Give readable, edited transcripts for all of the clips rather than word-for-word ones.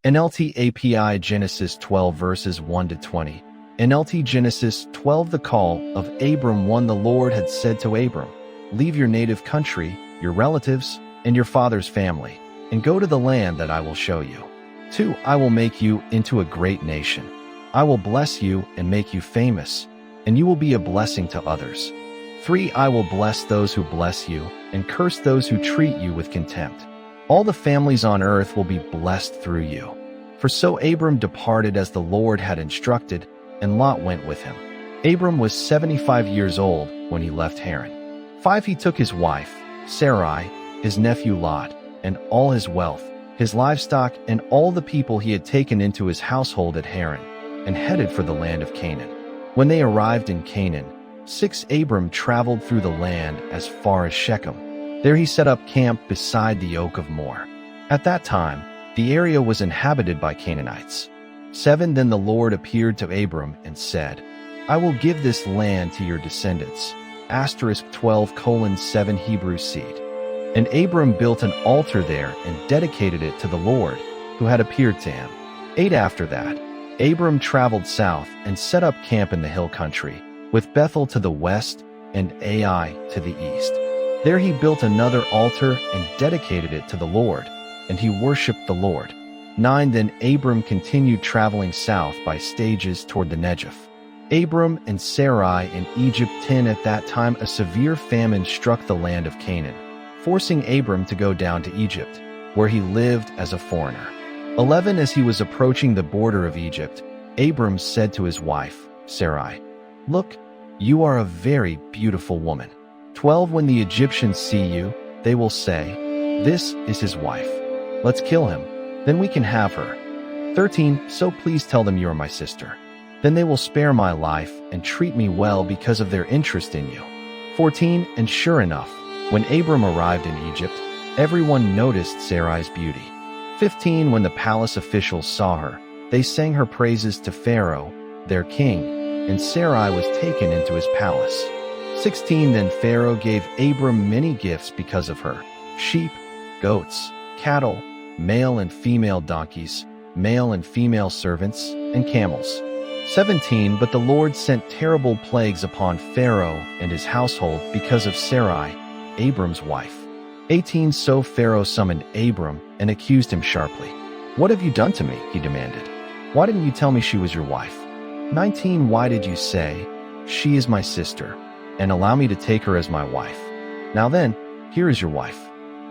NLT API Genesis 12 verses 1 to 20. NLT Genesis 12. The call of Abram 1. The Lord had said to Abram, "Leave your native country, your relatives, and your father's family, and go to the land that I will show you. 2. I will make you into a great nation. I will bless you and make you famous, and you will be a blessing to others. 3. I will bless those who bless you, and curse those who treat you with contempt. All the families on earth will be blessed through you." For so Abram departed as the Lord had instructed, and Lot went with him. Abram was 75 years old when he left Haran. 5. He took his wife, Sarai, his nephew Lot, and all his wealth, his livestock, and all the people he had taken into his household at Haran, and headed for the land of Canaan. When they arrived in Canaan, 6. Abram traveled through the land as far as Shechem. There he set up camp beside the oak of Moreh. At that time, the area was inhabited by Canaanites. 7. Then the Lord appeared to Abram and said, "I will give this land to your descendants." 12:7 Hebrew seed. And Abram built an altar there and dedicated it to the Lord, who had appeared to him. 8. After that, Abram traveled south and set up camp in the hill country, with Bethel to the west and Ai to the east. There he built another altar and dedicated it to the Lord, and he worshipped the Lord. 9. Then Abram continued traveling south by stages toward the Negev. Abram and Sarai in Egypt. 10. At that time a severe famine struck the land of Canaan, forcing Abram to go down to Egypt, where he lived as a foreigner. 11. As he was approaching the border of Egypt, Abram said to his wife, Sarai, "Look, you are a very beautiful woman." 12. When the Egyptians see you, they will say, "This is his wife. Let's kill him. Then we can have her." 13. So please tell them you are my sister. Then they will spare my life and treat me well because of their interest in you. 14. And sure enough, when Abram arrived in Egypt, everyone noticed Sarai's beauty. 15. When the palace officials saw her, they sang her praises to Pharaoh, their king, and Sarai was taken into his palace. 16. Then Pharaoh gave Abram many gifts because of her: sheep, goats, cattle, male and female donkeys, male and female servants, and camels. 17. But the Lord sent terrible plagues upon Pharaoh and his household because of Sarai, Abram's wife. 18. So Pharaoh summoned Abram and accused him sharply. "What have you done to me?" he demanded. "Why didn't you tell me she was your wife?" 19. Why did you say, "She is my sister," and allow me to take her as my wife? Now then, here is your wife.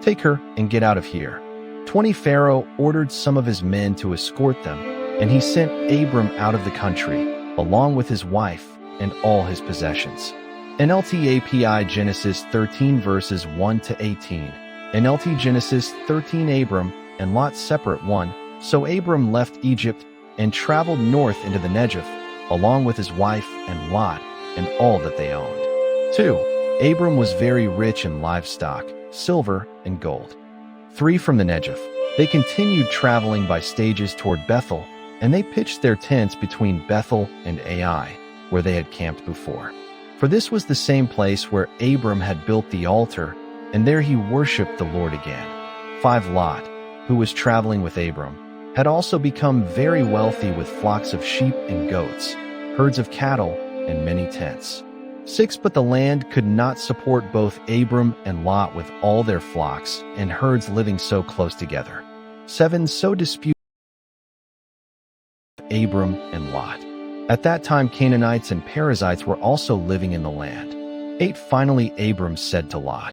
Take her and get out of here. 20. Pharaoh ordered some of his men to escort them, and he sent Abram out of the country, along with his wife and all his possessions. NLT API Genesis 13 verses 1 to 18. NLT Genesis 13. Abram and Lot separate. 1. So Abram left Egypt and traveled north into the Negev, along with his wife and Lot and all that they owned. 2. Abram was very rich in livestock, silver, and gold. 3. From the Negev, they continued traveling by stages toward Bethel, and they pitched their tents between Bethel and Ai, where they had camped before. For this was the same place where Abram had built the altar, and there he worshipped the Lord again. 5. Lot, who was traveling with Abram, had also become very wealthy with flocks of sheep and goats, herds of cattle, and many tents. 6. But the land could not support both Abram and Lot with all their flocks and herds living so close together. 7. So dispute Abram and Lot. At that time Canaanites and Perizzites were also living in the land. 8. Finally Abram said to Lot,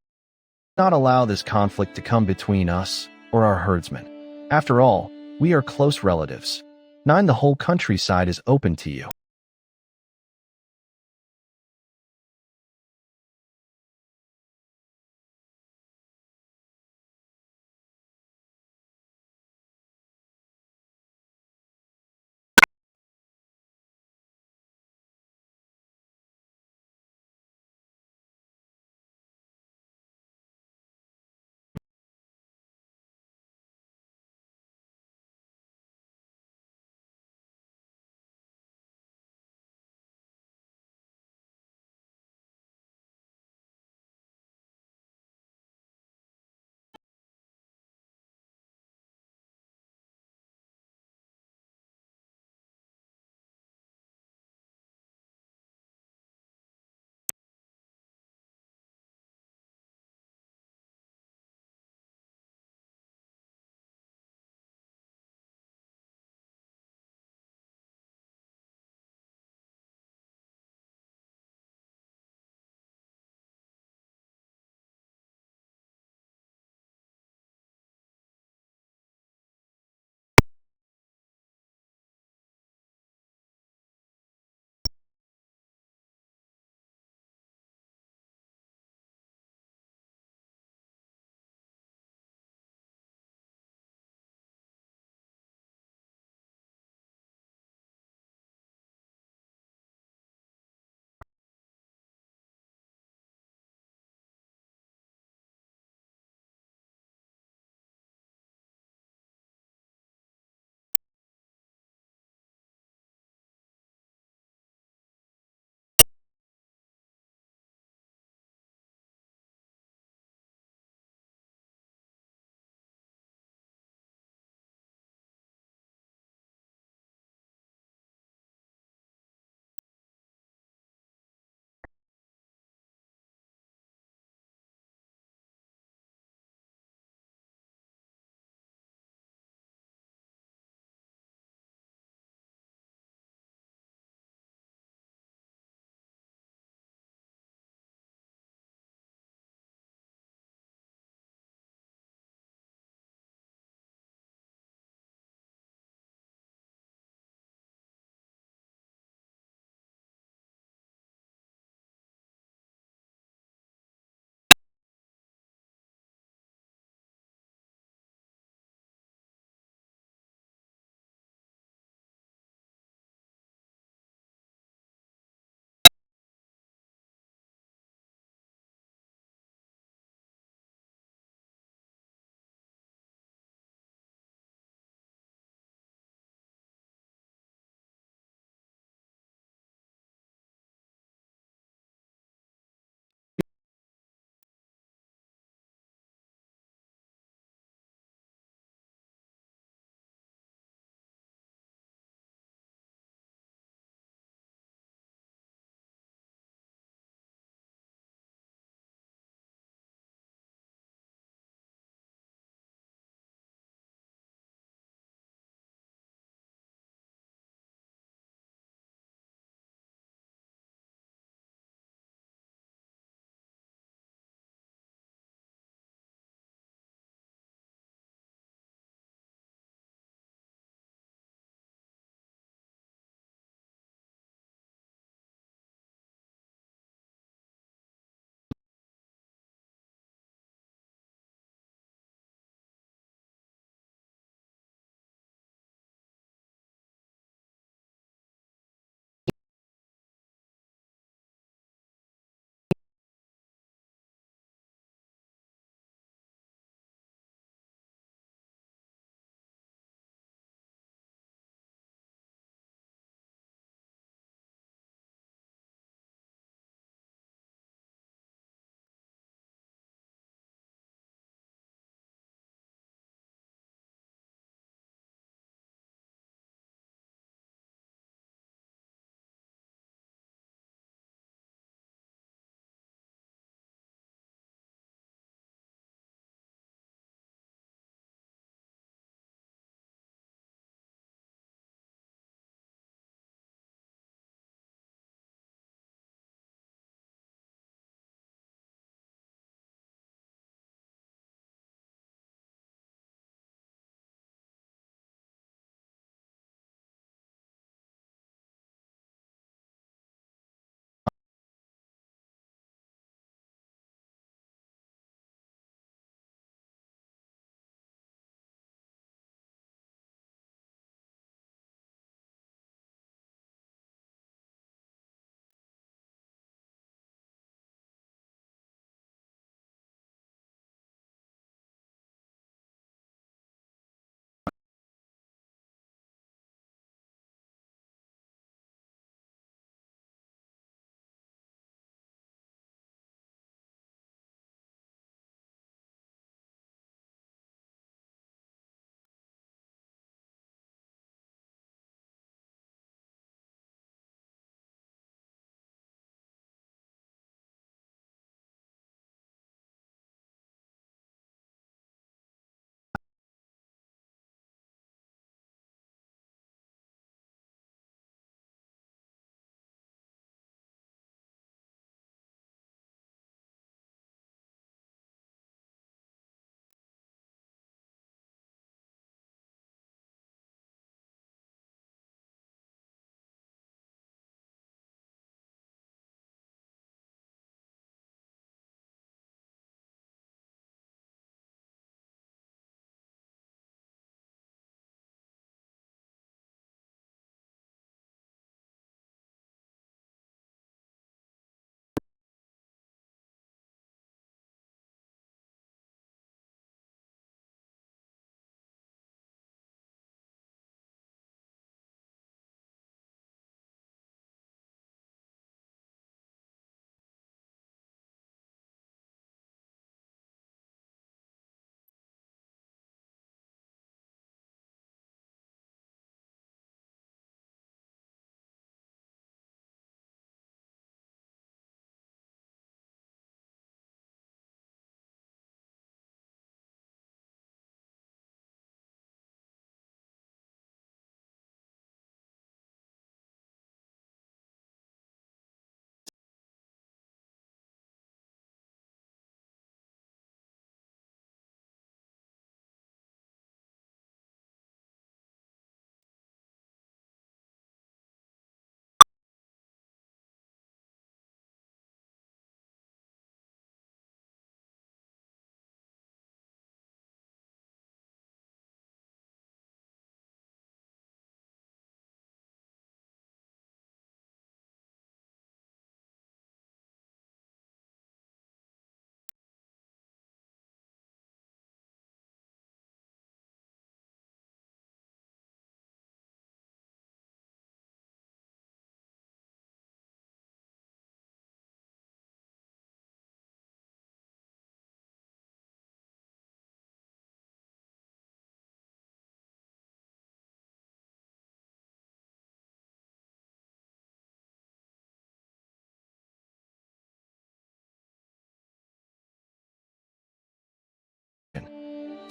"Do not allow this conflict to come between us or our herdsmen. After all, we are close relatives." 9. The whole countryside is open to you.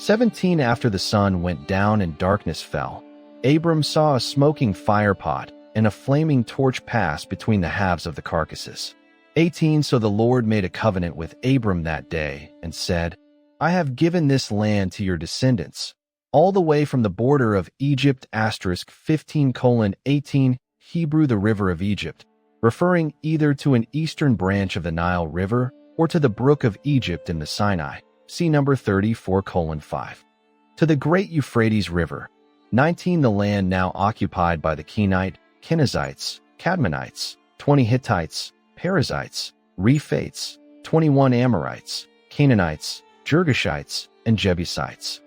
17 After the sun went down and darkness fell, Abram saw a smoking firepot and a flaming torch pass between the halves of the carcasses. 18 So the Lord made a covenant with Abram that day and said, I have given this land to your descendants, all the way from the border of Egypt *15:18 Hebrew the river of Egypt, referring either to an eastern branch of the Nile River or to the brook of Egypt in the Sinai, see number 34:5, to the great Euphrates River. 19 The land now occupied by the Kenite, Kenizzites, Cadmonites, 20 Hittites, Perizzites, Rephates, 21 Amorites, Canaanites, Girgashites, and Jebusites.